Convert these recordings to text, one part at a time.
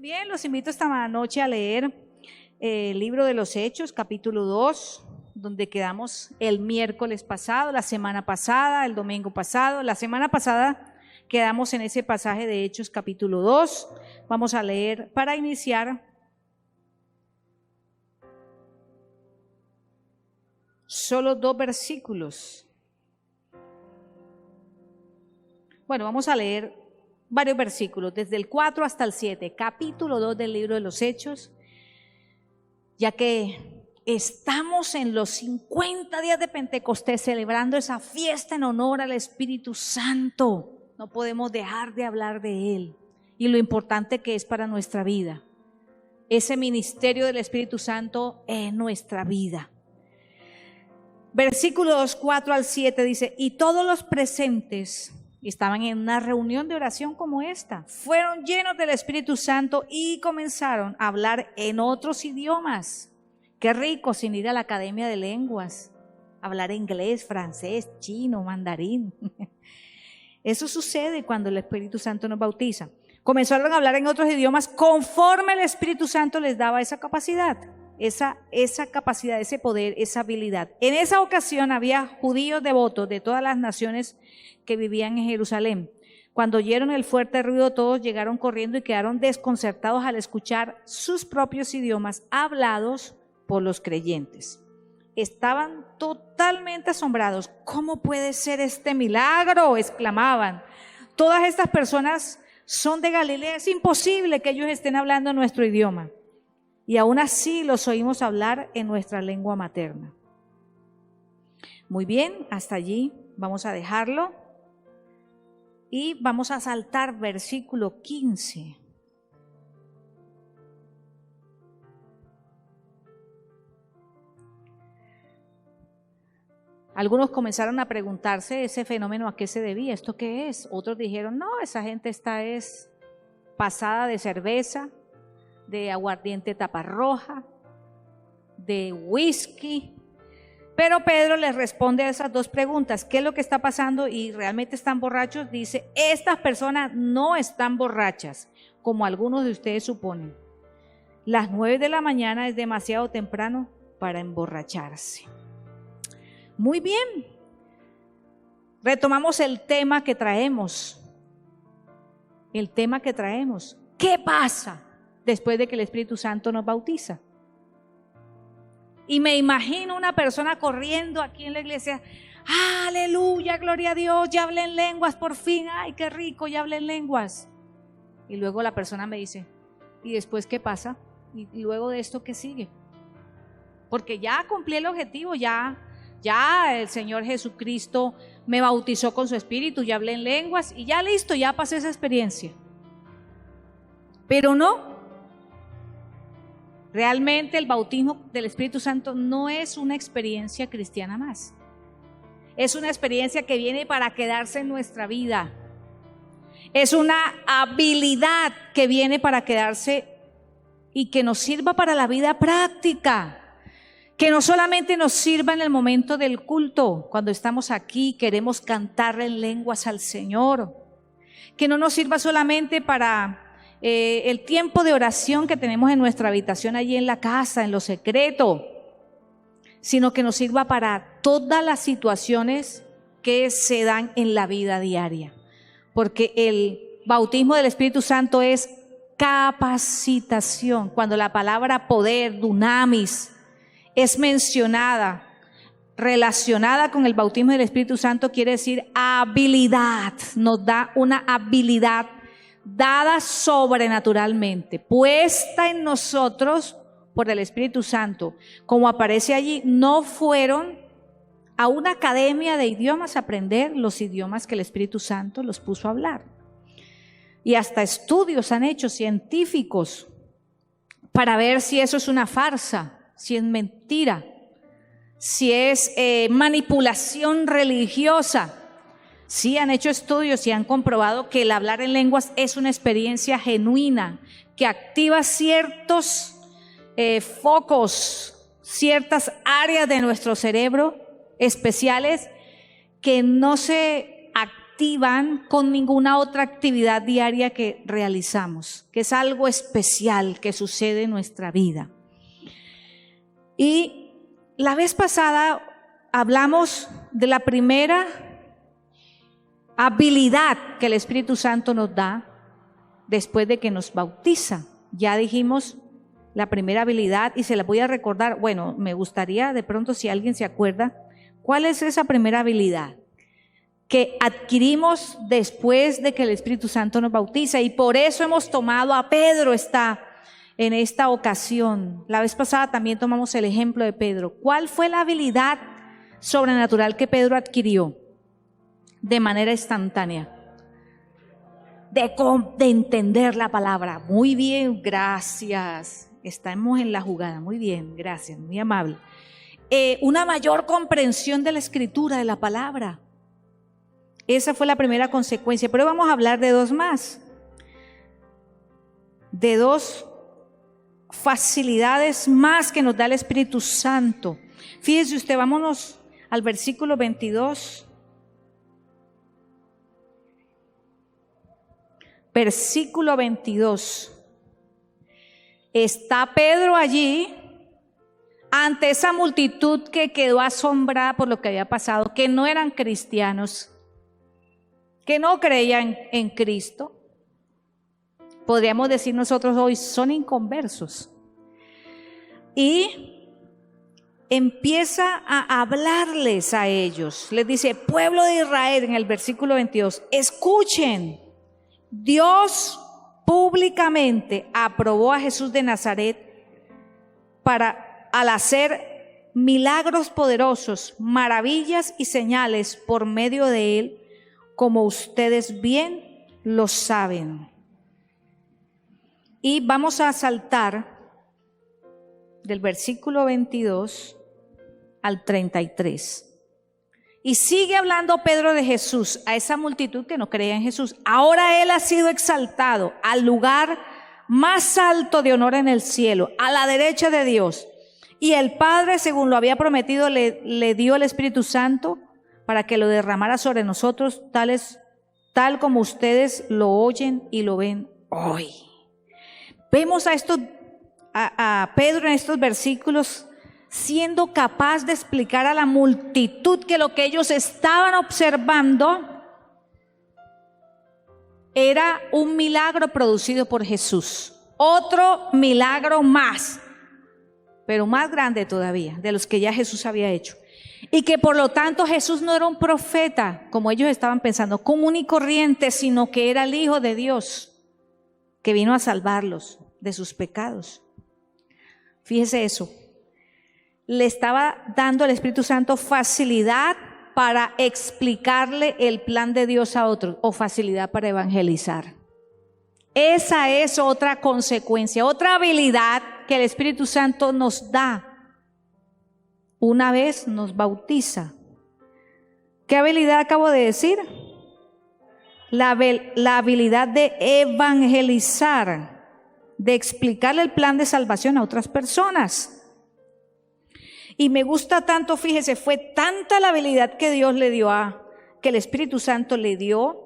bien, los invito esta noche a leer el libro de los Hechos, capítulo 2, donde quedamos el miércoles pasado, la semana pasada, el domingo pasado. La semana pasada quedamos en ese pasaje de Hechos, capítulo 2. Vamos a leer para iniciar solo 2 versículos. Bueno, vamos a leer varios versículos, desde el 4 hasta el 7, capítulo 2 del libro de los Hechos, ya que estamos en los 50 días de Pentecostés, celebrando esa fiesta en honor al Espíritu Santo. No podemos dejar de hablar de Él y lo importante que es para nuestra vida, ese ministerio del Espíritu Santo en nuestra vida. Versículos 4 al 7 dice: y todos los presentes estaban en una reunión de oración como esta, fueron llenos del Espíritu Santo y comenzaron a hablar en otros idiomas. Qué rico, sin ir a la academia de lenguas, hablar inglés, francés, chino, mandarín. Eso sucede cuando el Espíritu Santo nos bautiza. Comenzaron a hablar en otros idiomas conforme el Espíritu Santo les daba esa capacidad, esa capacidad, ese poder, esa habilidad. En esa ocasión había judíos devotos de todas las naciones que vivían en Jerusalén. Cuando oyeron el fuerte ruido, todos llegaron corriendo y quedaron desconcertados al escuchar sus propios idiomas hablados por los creyentes. Estaban totalmente asombrados. ¿Cómo puede ser este milagro?, exclamaban. Todas estas personas son de Galilea, es imposible que ellos estén hablando nuestro idioma. Y aún así los oímos hablar en nuestra lengua materna. Muy bien, hasta allí vamos a dejarlo. Y vamos a saltar versículo 15. Algunos comenzaron a preguntarse ese fenómeno a qué se debía, ¿esto qué es? Otros dijeron, no, esa gente es pasada de cerveza, de aguardiente taparroja, de whisky. Pero Pedro les responde a esas 2 preguntas: ¿qué es lo que está pasando? ¿Y realmente están borrachos? Dice: estas personas no están borrachas, como algunos de ustedes suponen. Las 9 de la mañana es demasiado temprano para emborracharse. Muy bien, retomamos el tema que traemos. ¿Qué pasa después de que el Espíritu Santo nos bautiza? Y me imagino una persona corriendo aquí en la iglesia: aleluya, gloria a Dios, ya hablé en lenguas por fin, ay qué rico, ya hablé en lenguas. Y luego la persona me dice: ¿y después qué pasa? ¿Y luego de esto qué sigue? Porque ya cumplí el objetivo, ya el Señor Jesucristo me bautizó con su Espíritu, ya hablé en lenguas y ya listo, ya pasé esa experiencia. Pero no. Realmente el bautismo del Espíritu Santo no es una experiencia cristiana más. Es una experiencia que viene para quedarse en nuestra vida. Es una habilidad que viene para quedarse y que nos sirva para la vida práctica. Que no solamente nos sirva en el momento del culto, cuando estamos aquí, queremos cantarle en lenguas al Señor. Que no nos sirva solamente para el tiempo de oración que tenemos en nuestra habitación allí en la casa, en lo secreto, sino que nos sirva para todas las situaciones que se dan en la vida diaria. Porque el bautismo del Espíritu Santo es capacitación. Cuando la palabra poder, dunamis, es mencionada, relacionada con el bautismo del Espíritu Santo, quiere decir habilidad. Nos da una habilidad dada sobrenaturalmente, puesta en nosotros por el Espíritu Santo. Como aparece allí, no fueron a una academia de idiomas a aprender los idiomas que el Espíritu Santo los puso a hablar. Y hasta estudios han hecho científicos para ver si eso es una farsa, si es mentira, si es manipulación religiosa. Sí, han hecho estudios y han comprobado que el hablar en lenguas es una experiencia genuina, que activa ciertos focos, ciertas áreas de nuestro cerebro especiales que no se activan con ninguna otra actividad diaria que realizamos, que es algo especial que sucede en nuestra vida. Y la vez pasada hablamos de la primera habilidad que el Espíritu Santo nos da después de que nos bautiza. Ya dijimos la primera habilidad y se la voy a recordar. Bueno, me gustaría de pronto, si alguien se acuerda, ¿cuál es esa primera habilidad que adquirimos después de que el Espíritu Santo nos bautiza? Y por eso hemos tomado a Pedro en esta ocasión. La vez pasada también tomamos el ejemplo de Pedro. ¿Cuál fue la habilidad sobrenatural que Pedro adquirió de manera instantánea? De entender la palabra. Muy bien, gracias. Estamos en la jugada. Muy bien, gracias, muy amable. Una mayor comprensión de la escritura, de la palabra. Esa fue la primera consecuencia. Pero vamos a hablar de dos más. De dos facilidades más que nos da el Espíritu Santo. Fíjese usted, vámonos al versículo 22. Versículo 22. Está Pedro allí ante esa multitud que quedó asombrada por lo que había pasado, que no eran cristianos, que no creían en Cristo. Podríamos decir nosotros hoy, son inconversos. Y empieza a hablarles a ellos. Les dice: pueblo de Israel, en el versículo 22, escuchen, Dios públicamente aprobó a Jesús de Nazaret al hacer milagros poderosos, maravillas y señales por medio de él, como ustedes bien lo saben. Y vamos a saltar del versículo 22 al 33. Y sigue hablando Pedro de Jesús a esa multitud que no creía en Jesús. Ahora él ha sido exaltado al lugar más alto de honor en el cielo, a la derecha de Dios. Y el Padre, según lo había prometido, le dio el Espíritu Santo para que lo derramara sobre nosotros, tal como ustedes lo oyen y lo ven hoy. Vemos a Pedro en estos versículos siendo capaz de explicar a la multitud que lo que ellos estaban observando era un milagro producido por Jesús. Otro milagro más, pero más grande todavía, de los que ya Jesús había hecho. Y que por lo tanto Jesús no era un profeta, como ellos estaban pensando, común y corriente, sino que era el Hijo de Dios, que vino a salvarlos de sus pecados. Fíjese eso. Le estaba dando el Espíritu Santo facilidad para explicarle el plan de Dios a otros, o facilidad para evangelizar. Esa es otra consecuencia, otra habilidad que el Espíritu Santo nos da una vez nos bautiza. ¿Qué habilidad acabo de decir? La habilidad de evangelizar, de explicarle el plan de salvación a otras personas. Y me gusta tanto, fíjese, fue tanta la habilidad que Dios le dio que el Espíritu Santo le dio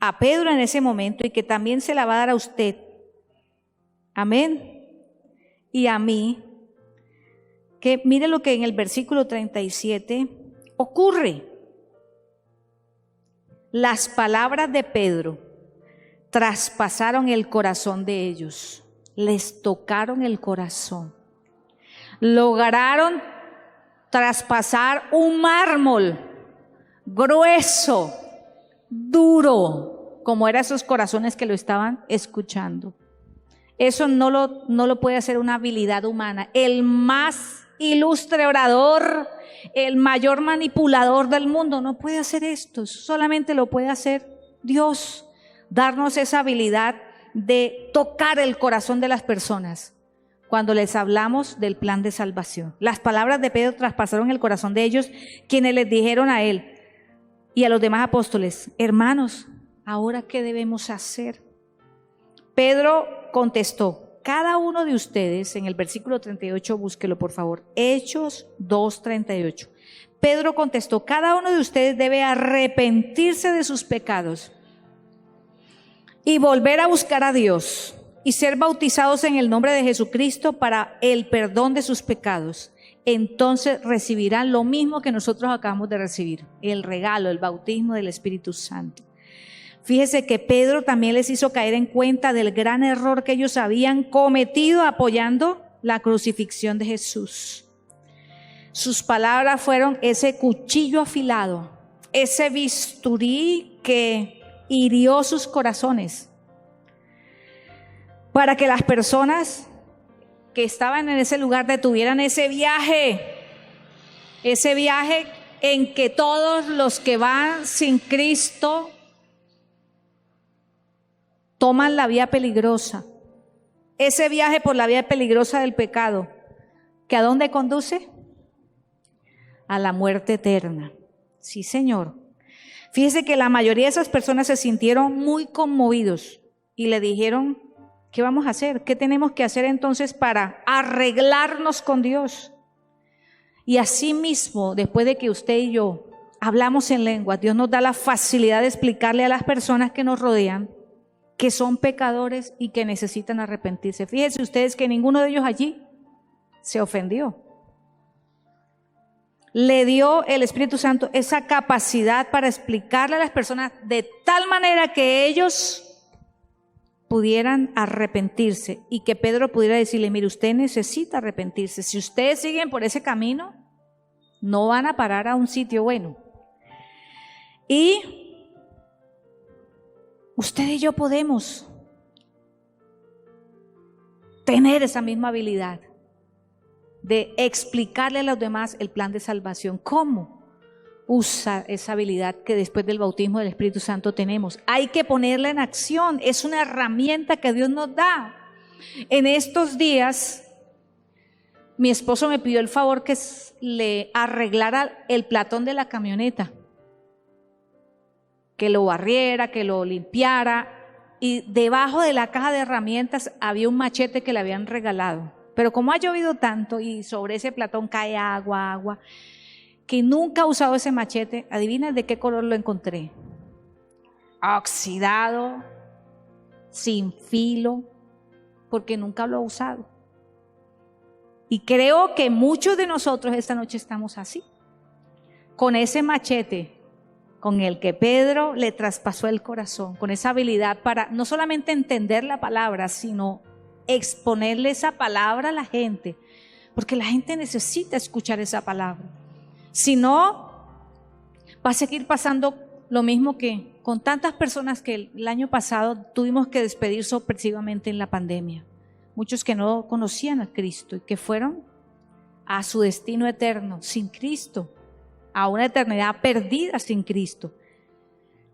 a Pedro en ese momento, y que también se la va a dar a usted. Amén. Y a mí, que mire lo que en el versículo 37 ocurre. Las palabras de Pedro traspasaron el corazón de ellos, les tocaron el corazón. Lograron traspasar un mármol grueso, duro, como eran esos corazones que lo estaban escuchando. Eso no lo puede hacer una habilidad humana. El más ilustre orador, el mayor manipulador del mundo no puede hacer esto. Solamente lo puede hacer Dios, darnos esa habilidad de tocar el corazón de las personas cuando les hablamos del plan de salvación. Las palabras de Pedro traspasaron el corazón de ellos, quienes les dijeron a él y a los demás apóstoles: hermanos, ¿ahora qué debemos hacer? Pedro contestó: cada uno de ustedes, en el versículo 38, búsquelo por favor, Hechos 2:38. Pedro contestó: cada uno de ustedes debe arrepentirse de sus pecados y volver a buscar a Dios y ser bautizados en el nombre de Jesucristo para el perdón de sus pecados. Entonces recibirán lo mismo que nosotros acabamos de recibir, el regalo, el bautismo del Espíritu Santo. Fíjese que Pedro también les hizo caer en cuenta del gran error que ellos habían cometido apoyando la crucifixión de Jesús. Sus palabras fueron ese cuchillo afilado, ese bisturí que hirió sus corazones, para que las personas que estaban en ese lugar detuvieran ese viaje en que todos los que van sin Cristo toman la vía peligrosa, ese viaje por la vía peligrosa del pecado, que ¿a dónde conduce? A la muerte eterna. Sí, Señor. Fíjese que la mayoría de esas personas se sintieron muy conmovidos y le dijeron: ¿qué vamos a hacer? ¿Qué tenemos que hacer entonces para arreglarnos con Dios? Y así mismo, después de que usted y yo hablamos en lengua, Dios nos da la facilidad de explicarle a las personas que nos rodean que son pecadores y que necesitan arrepentirse. Fíjense ustedes que ninguno de ellos allí se ofendió. Le dio el Espíritu Santo esa capacidad para explicarle a las personas de tal manera que ellos pudieran arrepentirse y que Pedro pudiera decirle: mire, usted necesita arrepentirse. Si ustedes siguen por ese camino, no van a parar a un sitio bueno. Y usted y yo podemos tener esa misma habilidad de explicarle a los demás el plan de salvación. ¿Cómo usa esa habilidad que después del bautismo del Espíritu Santo tenemos? Hay que ponerla en acción. Es una herramienta que Dios nos da. En estos días, mi esposo me pidió el favor que le arreglara el platón de la camioneta, que lo barriera, que lo limpiara, y debajo de la caja de herramientas había un machete que le habían regalado. Pero como ha llovido tanto y sobre ese platón cae agua, que nunca ha usado ese machete, adivina de qué color lo encontré: oxidado, sin filo, porque nunca lo ha usado. Y creo que muchos de nosotros esta noche estamos así, con ese machete con el que Pedro le traspasó el corazón, con esa habilidad para no solamente entender la palabra, sino exponerle esa palabra a la gente, porque la gente necesita escuchar esa palabra. Si no, va a seguir pasando lo mismo que con tantas personas que el año pasado tuvimos que despedir sorpresivamente en la pandemia. Muchos que no conocían a Cristo y que fueron a su destino eterno sin Cristo, a una eternidad perdida sin Cristo.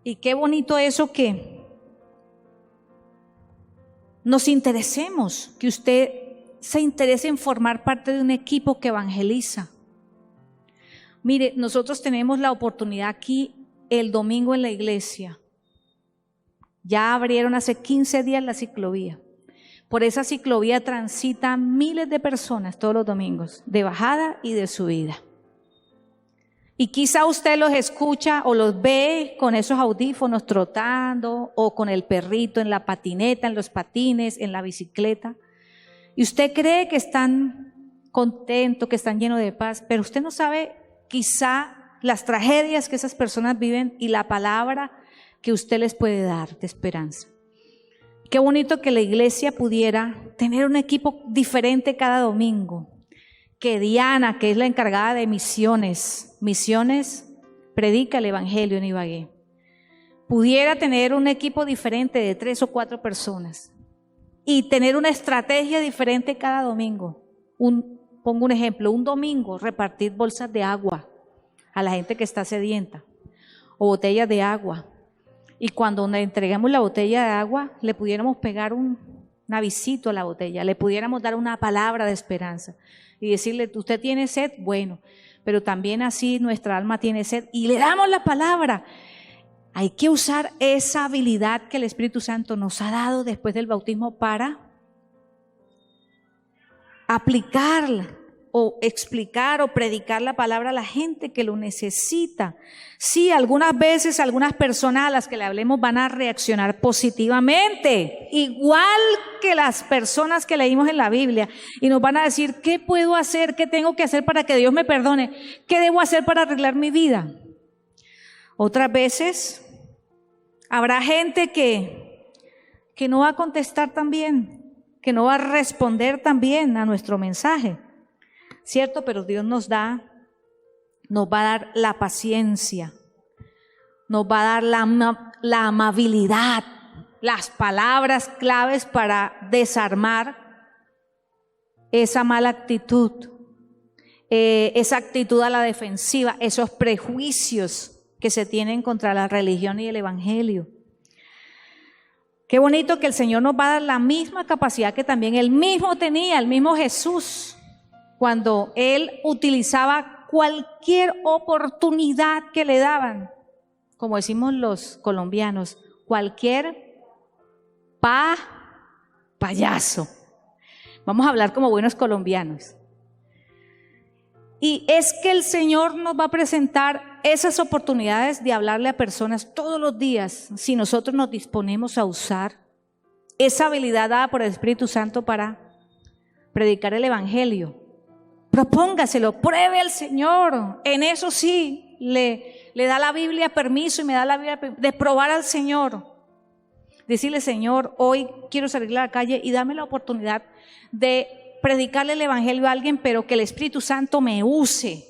Y qué bonito eso, que nos interesemos, que usted se interese en formar parte de un equipo que evangeliza. Mire, nosotros tenemos la oportunidad aquí el domingo en la iglesia. Ya abrieron hace 15 días la ciclovía. Por esa ciclovía transitan miles de personas todos los domingos, de bajada y de subida. Y quizá usted los escucha o los ve con esos audífonos trotando, o con el perrito en la patineta, en los patines, en la bicicleta. Y usted cree que están contentos, que están llenos de paz, pero usted no sabe quizá las tragedias que esas personas viven y la palabra que usted les puede dar de esperanza. Qué bonito que la iglesia pudiera tener un equipo diferente cada domingo. Que Diana, que es la encargada de misiones predica el evangelio en Ibagué, pudiera tener un equipo diferente de 3 o 4 personas y tener una estrategia diferente cada domingo. Pongo un ejemplo: un domingo repartir bolsas de agua a la gente que está sedienta, o botellas de agua, y cuando le entreguemos la botella de agua le pudiéramos pegar un avisito a la botella, le pudiéramos dar una palabra de esperanza y decirle: ¿usted tiene sed? Bueno, pero también así nuestra alma tiene sed, y le damos la palabra. Hay que usar esa habilidad que el Espíritu Santo nos ha dado después del bautismo para aplicarla o explicar o predicar la palabra a la gente que lo necesita. Sí, algunas veces algunas personas a las que le hablemos van a reaccionar positivamente, igual que las personas que leímos en la Biblia, y nos van a decir, ¿qué puedo hacer? ¿Qué tengo que hacer para que Dios me perdone? ¿Qué debo hacer para arreglar mi vida? Otras veces habrá gente que no va a contestar tan bien, que no va a responder tan bien a nuestro mensaje, ¿cierto? Pero Dios nos va a dar la paciencia, nos va a dar la amabilidad, las palabras claves para desarmar esa mala actitud, esa actitud a la defensiva, esos prejuicios que se tienen contra la religión y el evangelio. Qué bonito que el Señor nos va a dar la misma capacidad que también Él mismo tenía, el mismo Jesús, cuando Él utilizaba cualquier oportunidad que le daban, como decimos los colombianos, cualquier payaso. Vamos a hablar como buenos colombianos. Y es que el Señor nos va a presentar esas oportunidades de hablarle a personas todos los días, si nosotros nos disponemos a usar esa habilidad dada por el Espíritu Santo para predicar el evangelio. Propóngaselo, pruebe al Señor. En eso sí, le da la Biblia permiso y me da la Biblia de probar al Señor. Decirle, Señor, hoy quiero salir a la calle y dame la oportunidad de predicarle el evangelio a alguien, pero que el Espíritu Santo me use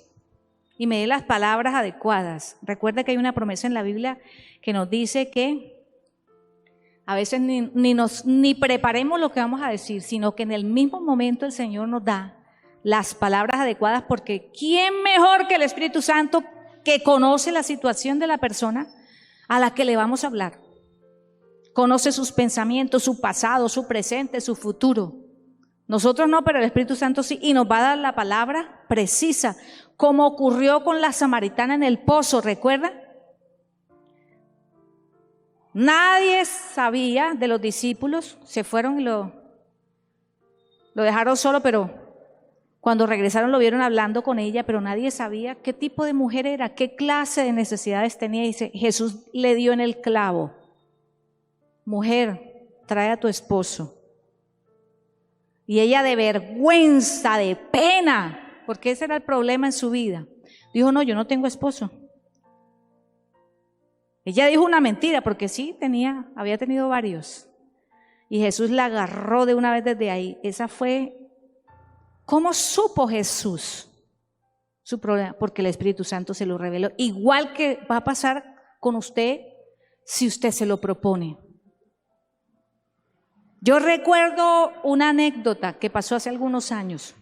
y me dé las palabras adecuadas. Recuerda que hay una promesa en la Biblia que nos dice que a veces ni preparemos lo que vamos a decir, sino que en el mismo momento el Señor nos da las palabras adecuadas, porque ¿quién mejor que el Espíritu Santo, que conoce la situación de la persona a la que le vamos a hablar? Conoce sus pensamientos, su pasado, su presente, su futuro. Nosotros no, pero el Espíritu Santo sí, y nos va a dar la palabra precisa, como ocurrió con la samaritana en el pozo, ¿recuerda? Nadie sabía de los discípulos, se fueron y lo dejaron solo, pero cuando regresaron lo vieron hablando con ella, pero nadie sabía qué tipo de mujer era, qué clase de necesidades tenía. Y dice, Jesús le dio en el clavo: mujer, trae a tu esposo. Y ella, de vergüenza, de pena, porque ese era el problema en su vida, dijo, no, yo no tengo esposo. Ella dijo una mentira, porque sí, había tenido varios. Y Jesús la agarró de una vez desde ahí. Esa fue, ¿cómo supo Jesús su problema? Porque el Espíritu Santo se lo reveló. Igual que va a pasar con usted si usted se lo propone. Yo recuerdo una anécdota que pasó hace algunos años.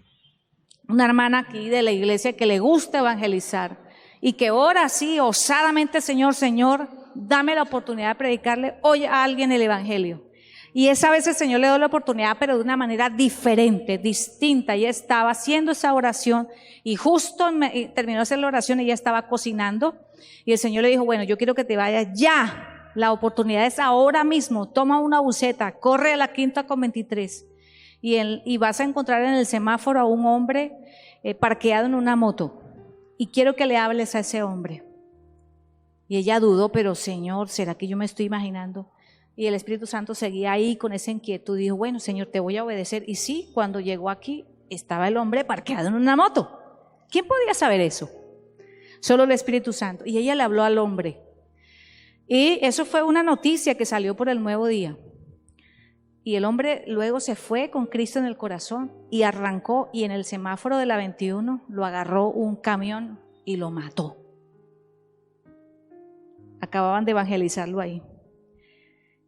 Una hermana aquí de la iglesia que le gusta evangelizar y que ora así osadamente, Señor, Señor, dame la oportunidad de predicarle hoy a alguien el evangelio. Y esa vez el Señor le dio la oportunidad, pero de una manera diferente, distinta. Ella estaba haciendo esa oración y justo terminó de hacer la oración y ella estaba cocinando. Y el Señor le dijo, bueno, yo quiero que te vayas ya. La oportunidad es ahora mismo. Toma una buseta, corre a la Quinta con 23 y vas a encontrar en el semáforo a un hombre parqueado en una moto. Y quiero que le hables a ese hombre. Y ella dudó, pero Señor, ¿será que yo me estoy imaginando? Y el Espíritu Santo seguía ahí con esa inquietud. Dijo, bueno, Señor, te voy a obedecer. Y sí, cuando llegó aquí, estaba el hombre parqueado en una moto. ¿Quién podía saber eso? Solo el Espíritu Santo. Y ella le habló al hombre. Y eso fue una noticia que salió por el Nuevo Día. Y el hombre luego se fue con Cristo en el corazón y arrancó, y en el semáforo de la 21 lo agarró un camión y lo mató. Acababan de evangelizarlo ahí.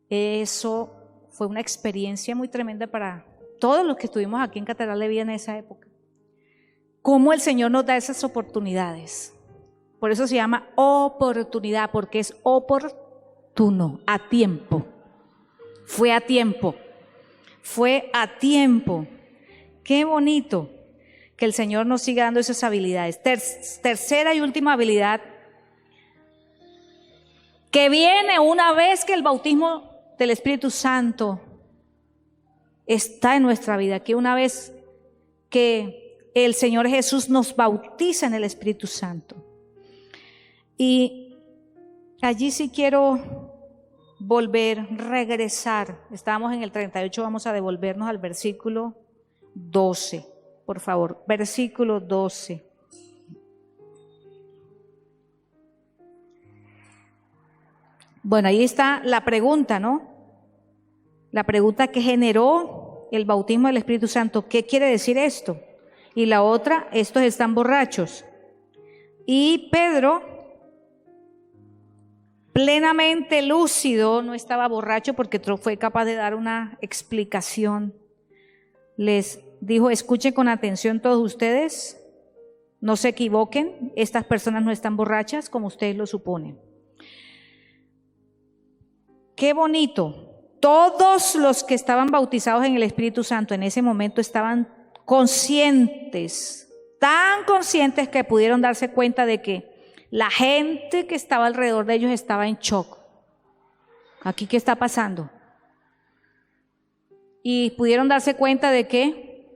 Eso fue una experiencia muy tremenda para todos los que estuvimos aquí en Catedral de Vida en esa época. Cómo el Señor nos da esas oportunidades. Por eso se llama oportunidad, porque es oportuno, a tiempo. Fue a tiempo. Fue a tiempo. Qué bonito que el Señor nos siga dando esas habilidades. Tercera y última habilidad, que viene una vez que el bautismo del Espíritu Santo está en nuestra vida, que una vez que el Señor Jesús nos bautiza en el Espíritu Santo. Y allí sí quiero regresar. Estábamos en el 38, vamos a devolvernos al versículo 12, por favor, versículo 12. Bueno, ahí está la pregunta, ¿no? La pregunta que generó el bautismo del Espíritu Santo. ¿Qué quiere decir esto? Y la otra, estos están borrachos. Y Pedro, plenamente lúcido, no estaba borracho porque fue capaz de dar una explicación. Les dijo: escuchen con atención todos ustedes, no se equivoquen, estas personas no están borrachas como ustedes lo suponen. Qué bonito. Todos los que estaban bautizados en el Espíritu Santo en ese momento estaban conscientes, tan conscientes que pudieron darse cuenta de que la gente que estaba alrededor de ellos estaba en shock. ¿Aquí qué está pasando? Y pudieron darse cuenta de que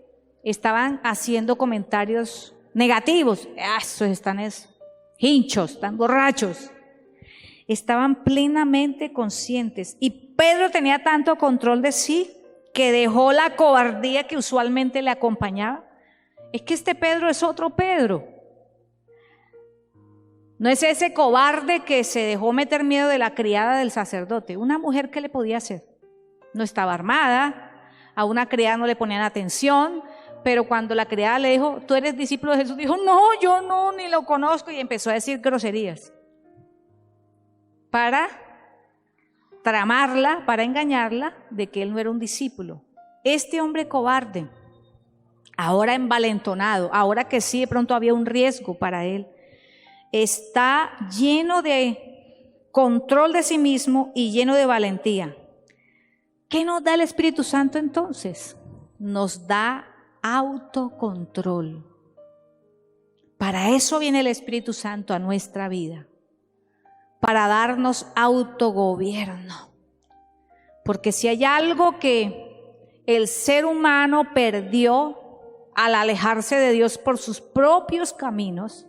estaban haciendo comentarios negativos. Esos están hinchos, están borrachos. Estaban plenamente conscientes. Y Pedro tenía tanto control de sí que dejó la cobardía que usualmente le acompañaba. Es que este Pedro es otro Pedro. No es ese cobarde que se dejó meter miedo de la criada del sacerdote. Una mujer, ¿qué le podía hacer? No estaba armada, a una criada no le ponían atención, pero cuando la criada le dijo: tú eres discípulo de Jesús, dijo: no, yo no, ni lo conozco, y empezó a decir groserías para tramarla, para engañarla de que él no era un discípulo. Este hombre cobarde, ahora envalentonado, ahora que sí de pronto había un riesgo para él, está lleno de control de sí mismo y lleno de valentía. ¿Qué nos da el Espíritu Santo entonces? Nos da autocontrol. Para eso viene el Espíritu Santo a nuestra vida, para darnos autogobierno. Porque si hay algo que el ser humano perdió al alejarse de Dios por sus propios caminos,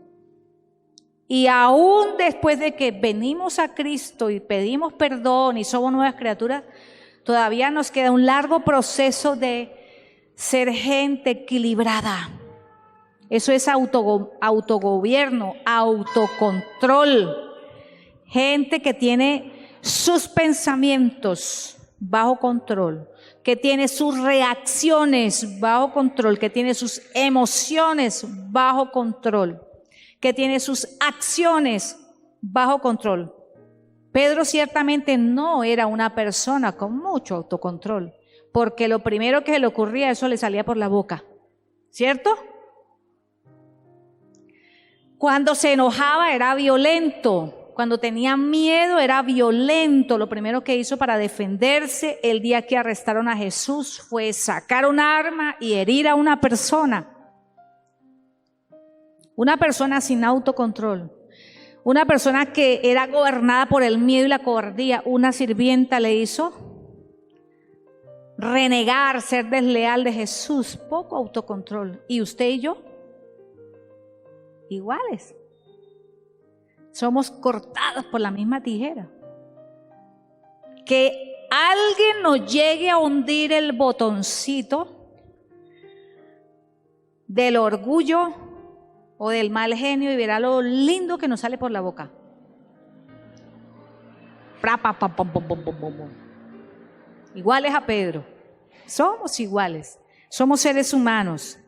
y aún después de que venimos a Cristo y pedimos perdón y somos nuevas criaturas, todavía nos queda un largo proceso de ser gente equilibrada. Eso es autogobierno, autocontrol. Gente que tiene sus pensamientos bajo control, que tiene sus reacciones bajo control, que tiene sus emociones bajo control, que tiene sus acciones bajo control. Pedro ciertamente no era una persona con mucho autocontrol, porque lo primero que se le ocurría, eso le salía por la boca, ¿cierto? Cuando se enojaba era violento. Cuando tenía miedo era violento. Lo primero que hizo para defenderse el día que arrestaron a Jesús fue sacar un arma y herir a una persona. Una persona sin autocontrol. Una persona que era gobernada por el miedo y la cobardía. Una sirvienta le hizo renegar, ser desleal de Jesús. Poco autocontrol. ¿Y usted y yo? Iguales. Somos cortados por la misma tijera. Que alguien nos llegue a hundir el botoncito del orgullo o del mal genio y verá lo lindo que nos sale por la boca. Iguales a Pedro. Somos iguales. Somos seres humanos.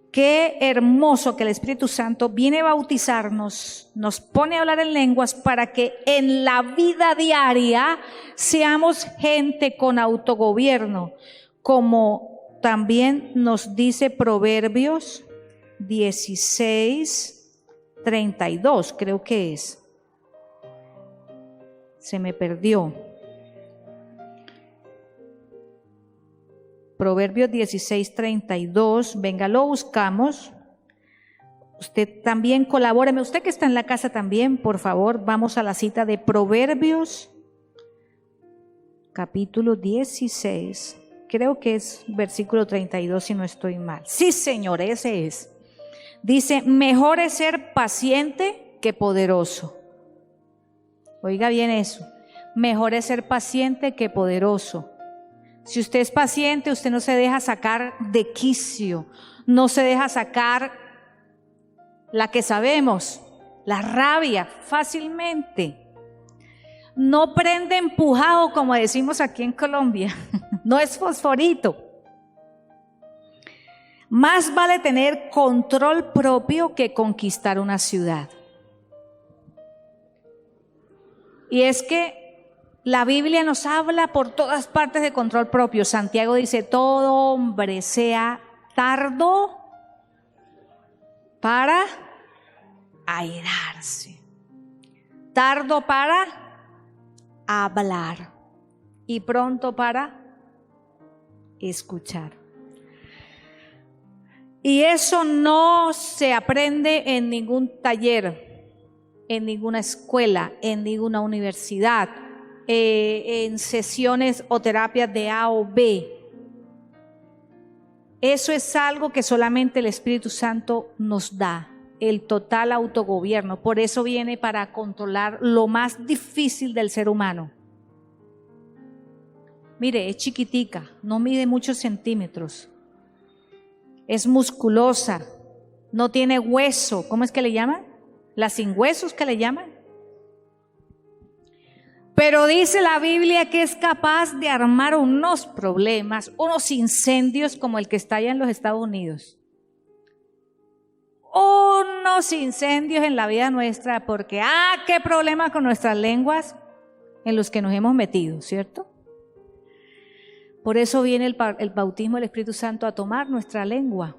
Qué hermoso que el Espíritu Santo viene a bautizarnos, nos pone a hablar en lenguas para que en la vida diaria seamos gente con autogobierno, como también nos dice Proverbios 16:32, creo que es. Se me perdió. Proverbios 16:32, venga, lo buscamos. Usted también colabóreme, usted que está en la casa también, por favor, vamos a la cita de Proverbios, capítulo 16. Creo que es versículo 32 si no estoy mal. Sí, Señor, ese es. Dice, mejor es ser paciente que poderoso. Oiga bien eso. Mejor es ser paciente que poderoso. Si usted es paciente, usted no se deja sacar de quicio, no se deja sacar la que sabemos, la rabia fácilmente. No prende empujado, como decimos aquí en Colombia, no es fosforito. Más vale tener control propio que conquistar una ciudad. Y es que la Biblia nos habla por todas partes de control propio. Santiago dice, todo hombre sea tardo para airarse, tardo para hablar y pronto para escuchar. Y eso no se aprende en ningún taller, en ninguna escuela, en ninguna universidad, en sesiones o terapias de A o B. Eso es algo que solamente el Espíritu Santo nos da, el total autogobierno. Por eso viene para controlar lo más difícil del ser humano. Mire, es chiquitica, no mide muchos centímetros, es musculosa, no tiene hueso. ¿Cómo es que le llaman? Las sin huesos que le llaman. Pero dice la Biblia que es capaz de armar unos problemas, unos incendios como el que está allá en los Estados Unidos. Unos incendios en la vida nuestra, porque qué problema con nuestras lenguas en los que nos hemos metido, ¿cierto? Por eso viene el bautismo del Espíritu Santo a tomar nuestra lengua,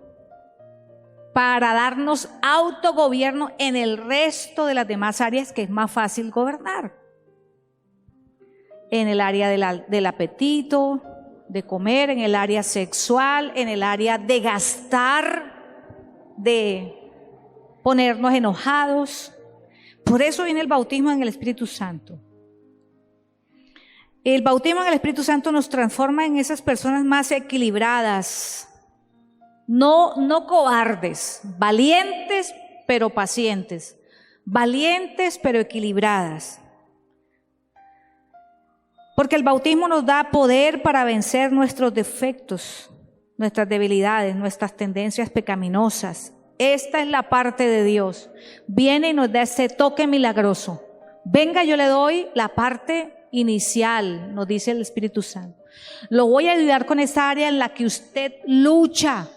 para darnos autogobierno en el resto de las demás áreas que es más fácil gobernar. En el área del apetito, de comer, en el área sexual, en el área de gastar, de ponernos enojados. Por eso viene el bautismo en el Espíritu Santo. El bautismo en el Espíritu Santo nos transforma en esas personas más equilibradas, no cobardes, valientes pero pacientes, valientes pero equilibradas. Porque el bautismo nos da poder para vencer nuestros defectos, nuestras debilidades, nuestras tendencias pecaminosas. Esta es la parte de Dios. Viene y nos da ese toque milagroso. Venga, yo le doy la parte inicial, nos dice el Espíritu Santo. Lo voy a ayudar con esa área en la que usted lucha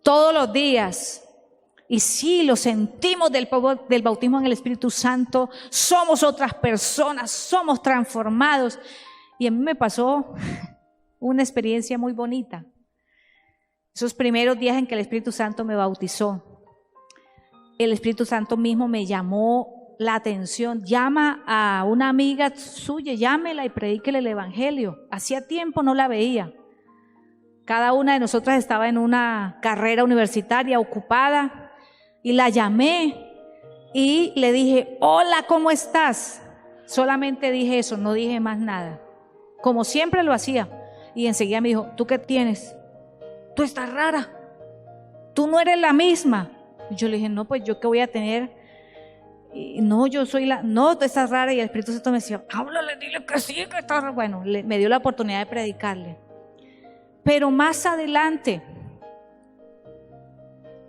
todos los días. Y sí, lo sentimos del bautismo en el Espíritu Santo, somos otras personas, somos transformados. Y a mí me pasó una experiencia muy bonita. Esos primeros días en que el Espíritu Santo me bautizó, el Espíritu Santo mismo me llamó la atención. Llama a una amiga suya, llámela y predíquele el Evangelio. Hacía tiempo no la veía. Cada una de nosotras estaba en una carrera universitaria ocupada. Y la llamé y le dije, hola, ¿cómo estás? Solamente dije eso, no dije más nada. Como siempre lo hacía. Y enseguida me dijo, ¿tú qué tienes? Tú estás rara. Tú no eres la misma. Y yo le dije, no, pues yo qué voy a tener. Y no, yo soy no, tú estás rara. Y el Espíritu Santo me decía, háblale, dile que sí, que está rara. Bueno, me dio la oportunidad de predicarle. Pero más adelante,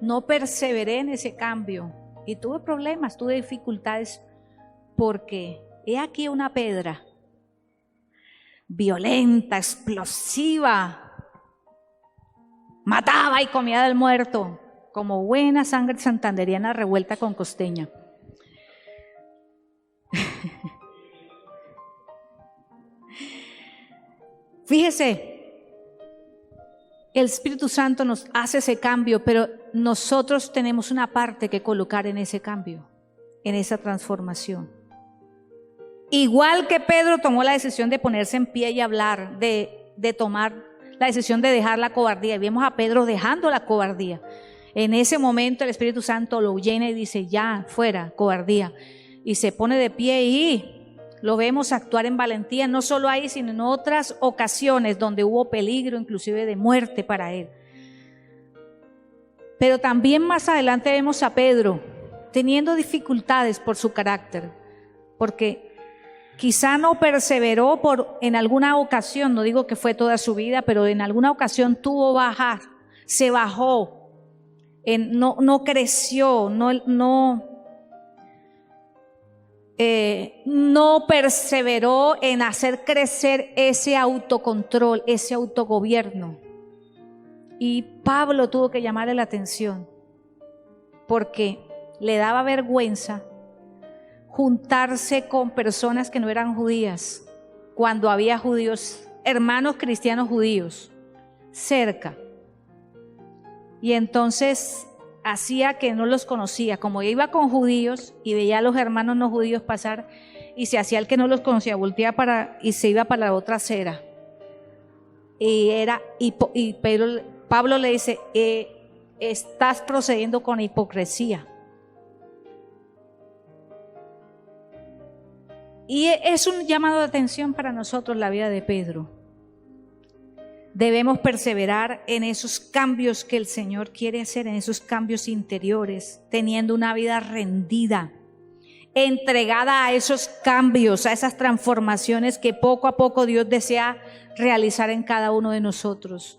no perseveré en ese cambio y tuve problemas, tuve dificultades, porque he aquí una pedra violenta, explosiva, mataba y comía del muerto, como buena sangre santanderiana revuelta con costeña. Fíjese, el Espíritu Santo nos hace ese cambio, pero nosotros tenemos una parte que colocar en ese cambio, en esa transformación. Igual que Pedro tomó la decisión de ponerse en pie y hablar, de tomar la decisión de dejar la cobardía. Y vemos a Pedro dejando la cobardía. En ese momento el Espíritu Santo lo llena y dice, ya, fuera, cobardía. Y se pone de pie y Lo vemos actuar en valentía, no solo ahí, sino en otras ocasiones donde hubo peligro, inclusive de muerte para él. Pero también más adelante vemos a Pedro teniendo dificultades por su carácter, porque quizá no perseveró en alguna ocasión, no digo que fue toda su vida, pero en alguna ocasión tuvo bajar, se bajó, no creció, no perseveró en hacer crecer ese autocontrol, ese autogobierno. Y Pablo tuvo que llamarle la atención porque le daba vergüenza juntarse con personas que no eran judías cuando había judíos, hermanos cristianos judíos cerca. Y entonces hacía que no los conocía, como iba con judíos y veía a los hermanos no judíos pasar y se hacía el que no los conocía, volteaba y se iba para la otra acera. Y Pablo le dice, estás procediendo con hipocresía. Y es un llamado de atención para nosotros la vida de Pedro. Debemos perseverar en esos cambios que el Señor quiere hacer, en esos cambios interiores, teniendo una vida rendida, entregada a esos cambios, a esas transformaciones que poco a poco Dios desea realizar en cada uno de nosotros.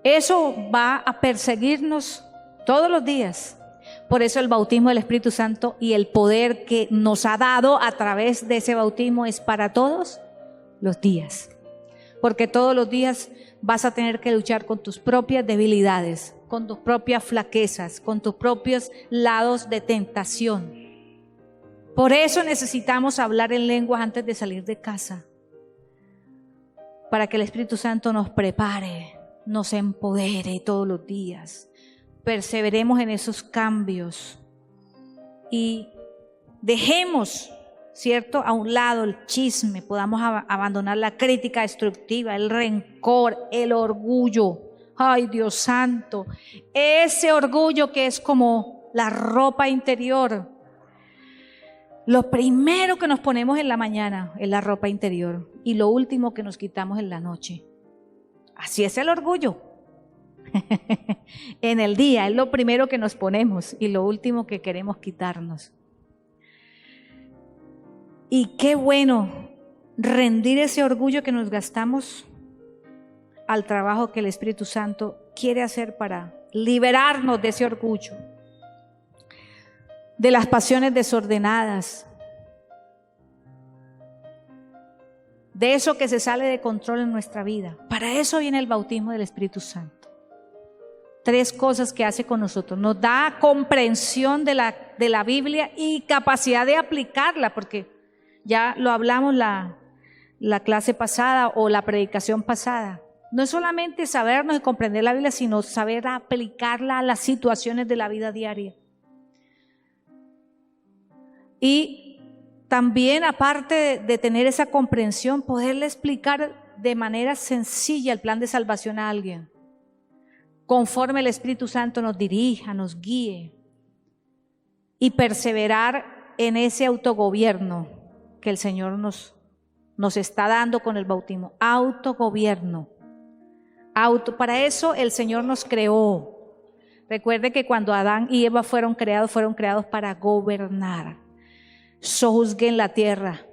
Eso va a perseguirnos todos los días. Por eso el bautismo del Espíritu Santo y el poder que nos ha dado a través de ese bautismo es para todos los días. Porque todos los días vas a tener que luchar con tus propias debilidades, con tus propias flaquezas, con tus propios lados de tentación. Por eso necesitamos hablar en lenguas antes de salir de casa, para que el Espíritu Santo nos prepare, nos empodere todos los días. Perseveremos en esos cambios y dejemos, ¿cierto?, a un lado el chisme, podamos abandonar la crítica destructiva, el rencor, el orgullo. Ay, Dios santo, ese orgullo que es como la ropa interior. Lo primero que nos ponemos en la mañana es la ropa interior y lo último que nos quitamos en la noche. Así es el orgullo. En el día es lo primero que nos ponemos y lo último que queremos quitarnos. Y qué bueno rendir ese orgullo que nos gastamos al trabajo que el Espíritu Santo quiere hacer para liberarnos de ese orgullo, de las pasiones desordenadas, de eso que se sale de control en nuestra vida. Para eso viene el bautismo del Espíritu Santo. 3 cosas que hace con nosotros. Nos da comprensión de la Biblia y capacidad de aplicarla, porque ya lo hablamos la clase pasada o la predicación pasada. No es solamente sabernos y comprender la Biblia, sino saber aplicarla a las situaciones de la vida diaria. Y también, aparte de tener esa comprensión, poderle explicar de manera sencilla el plan de salvación a alguien, conforme el Espíritu Santo nos dirija, nos guíe, y perseverar en ese autogobierno que el Señor nos está dando con el bautismo. Autogobierno. Para eso el Señor nos creó. Recuerde que cuando Adán y Eva fueron creados para gobernar. Sojuzguen la tierra,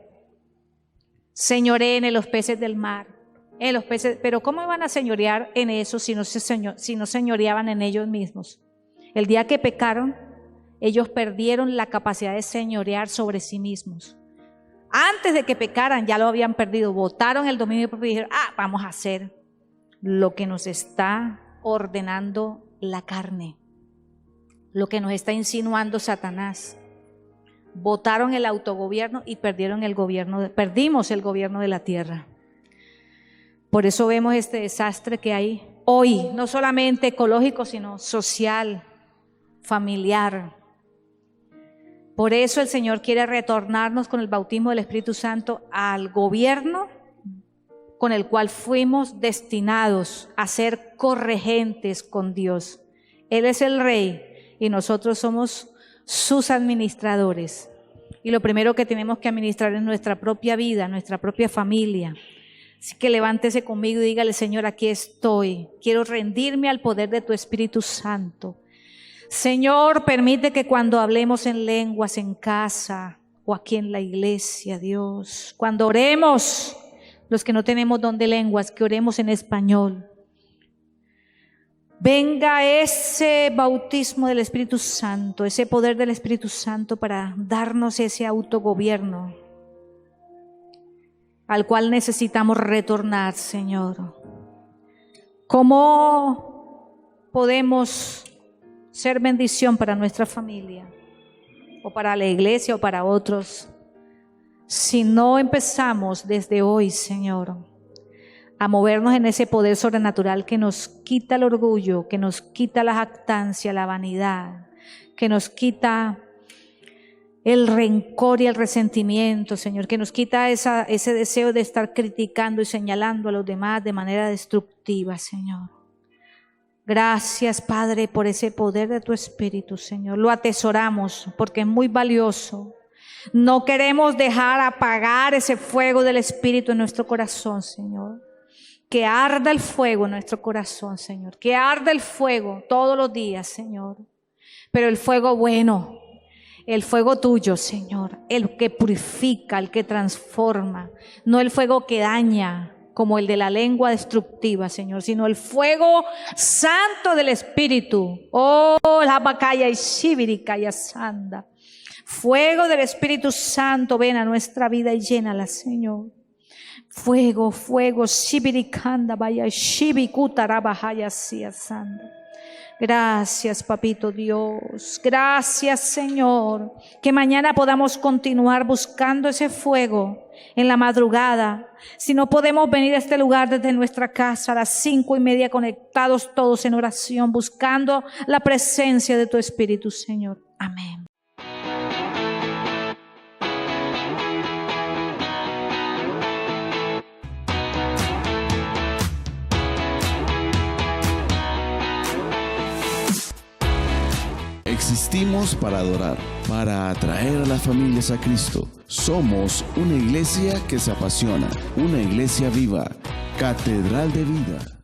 señoreen en los peces del mar, pero ¿cómo iban a señorear en eso si no señoreaban en ellos mismos? El día que pecaron, ellos perdieron la capacidad de señorear sobre sí mismos. Antes de que pecaran ya lo habían perdido, botaron el dominio propio y dijeron, vamos a hacer lo que nos está ordenando la carne, lo que nos está insinuando Satanás. Votaron el autogobierno y perdimos el gobierno de la tierra. Por eso vemos este desastre que hay hoy, no solamente ecológico, sino social, familiar. Por eso el Señor quiere retornarnos con el bautismo del Espíritu Santo al gobierno con el cual fuimos destinados a ser corregentes con Dios. Él es el Rey y nosotros somos sus administradores. Y lo primero que tenemos que administrar es nuestra propia vida, nuestra propia familia. Así que levántese conmigo y dígale: Señor, aquí estoy. Quiero rendirme al poder de tu Espíritu Santo. Señor, permite que cuando hablemos en lenguas en casa o aquí en la iglesia, Dios, cuando oremos, los que no tenemos don de lenguas, que oremos en español. Venga ese bautismo del Espíritu Santo, ese poder del Espíritu Santo para darnos ese autogobierno al cual necesitamos retornar, Señor. ¿Cómo podemos ser bendición para nuestra familia o para la iglesia o para otros si no empezamos desde hoy, Señor, a movernos en ese poder sobrenatural que nos quita el orgullo, que nos quita la jactancia, la vanidad, que nos quita el rencor y el resentimiento, Señor, que nos quita ese deseo de estar criticando y señalando a los demás de manera destructiva, Señor. Gracias, Padre, por ese poder de tu Espíritu, Señor. Lo atesoramos porque es muy valioso. No queremos dejar apagar ese fuego del Espíritu en nuestro corazón, Señor. Que arda el fuego en nuestro corazón, Señor. Que arda el fuego todos los días, Señor. Pero el fuego bueno, el fuego tuyo, Señor. El que purifica, el que transforma. No el fuego que daña, como el de la lengua destructiva, Señor, sino el fuego santo del Espíritu. Oh, la bacaya y shibiricaya sanda. Fuego del Espíritu Santo, ven a nuestra vida y llénala, Señor. Fuego, fuego, shibirikanda vaya shibikutarabahaya sia sanda. Gracias, Papito Dios. Gracias, Señor. Que mañana podamos continuar buscando ese fuego en la madrugada. Si no podemos venir a este lugar desde nuestra casa a las 5:30 conectados todos en oración, buscando la presencia de tu Espíritu, Señor. Amén. Existimos para adorar, para atraer a las familias a Cristo. Somos una iglesia que se apasiona, una iglesia viva, Catedral de Vida.